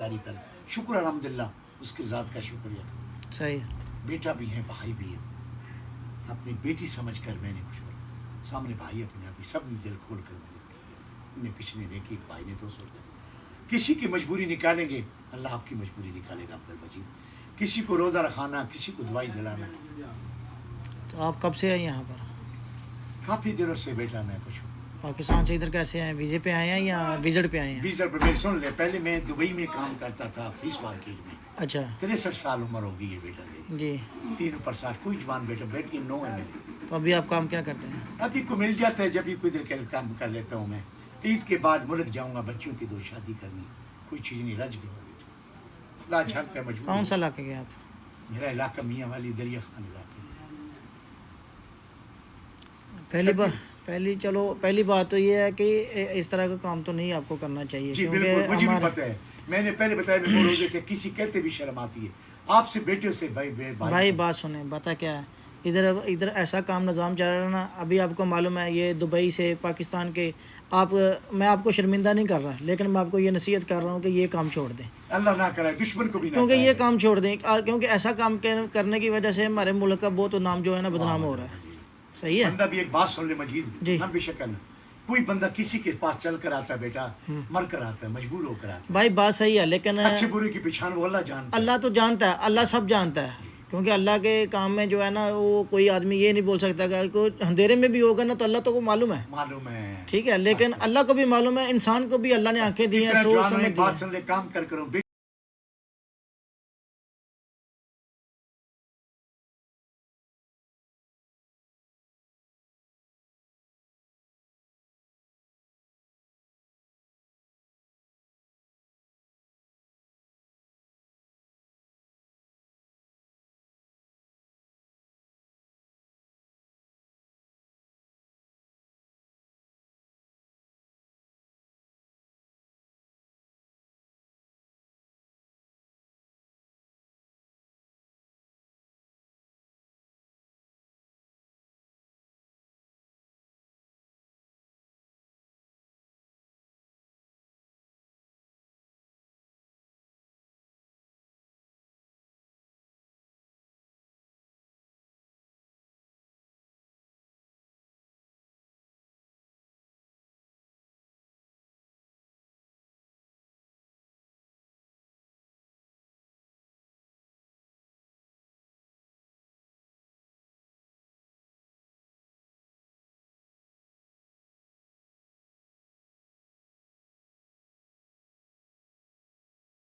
جاری کر. شکر الحمدللہ اس کے ذات کا شکریہ. صحیح. بیٹا بھی ہے بھائی بھی ہے. اپنی بیٹی سمجھ کر میں نے کچھ بولا. سامنے بھائی اپنے آپ ہی سب نے دل کھول کر مجھے کسی نے دیکھی بھائی نے تو سوچا کسی کی مجبوری نکالیں گے اللہ آپ کی مجبوری نکالے گا. عبد المجید کسی کو روزہ رکھانا کسی کو دوائی دلانا. تو آپ کب سے آئے یہاں پر؟ کافی دنوں سے بیٹا میں کچھ ہوں. پاکستان سے ادھر کیسے آئے؟ ویزے پہ آئے ہیں یا وزٹ پہ آئے ہیں؟ ویزا پر میرے سن لے پہلے میں دبئی میں کام کرتا تھا فیس مارکیٹ میں. اچھا 63 سال عمر ہو گئی ہے بیٹا میری. جی. 3 پر 60 کوئی جوان بیٹا بیٹی 9 ہے میری. تو ابھی آپ کام کیا کرتے ہیں؟ ابھی کو مل جاتا ہے جب بھی کوئی دیر کے کام کر لیتا ہوں میں. عید کے بعد ملک جاؤں گا بچوں کی 2 شادی کرنی. کوئی چیز نہیں رج گئی خدا جھٹ کا مجبور. کون سا علاقے گئے آپ؟ میرا علاقہ میاں والی دریا خان علاقہ. پہلی بات تو یہ ہے کہ اس طرح کا کام تو نہیں آپ کو کرنا چاہیے. جی بالکل مجھے بھی پتہ ہے. میں نے پہلے بتایا میرے روزے سے کسی کہتے بھی شرم آتی ہے. آپ سے بیٹے سے بھائی بات سنیں بتا کیا ہے ادھر ایسا کام نظام چل رہا ہے نا. ابھی آپ کو معلوم ہے یہ دبئی سے پاکستان کے میں آپ کو شرمندہ نہیں کر رہا لیکن میں آپ کو یہ نصیحت کر رہا ہوں کہ یہ کام چھوڑ دیں. اللہ نہ کرے دشمن کو بھی نہ کیونکہ یہ کام چھوڑ دیں کیونکہ ایسا کام کرنے کی وجہ سے ہمارے ملک کا بہت نام جو ہے نا بدنام ہو رہا ہے. صحیح ہے. بندہ بھی ایک بات سن لے مجید. جی. ہم بے شک کوئی بندہ کسی کے پاس چل کر آتا ہے بیٹا مر کر آتا ہے مجبور ہو کر آتا ہے. بھائی بات صحیح ہے لیکن اچھے برے کی پہچان وہ اللہ جانتا ہے. اللہ تو جانتا ہے اللہ سب جانتا ہے کیونکہ اللہ کے کام میں جو ہے نا وہ کوئی آدمی یہ نہیں بول سکتا کہ کوئی اندھیرے میں بھی ہوگا نا تو اللہ تو کو معلوم ہے. ٹھیک ہے لیکن اللہ کو بھی معلوم ہے انسان کو بھی اللہ نے آنکھیں دی ہیں سوچ سمجھ دی ہے. بات سن لے کام کر کرو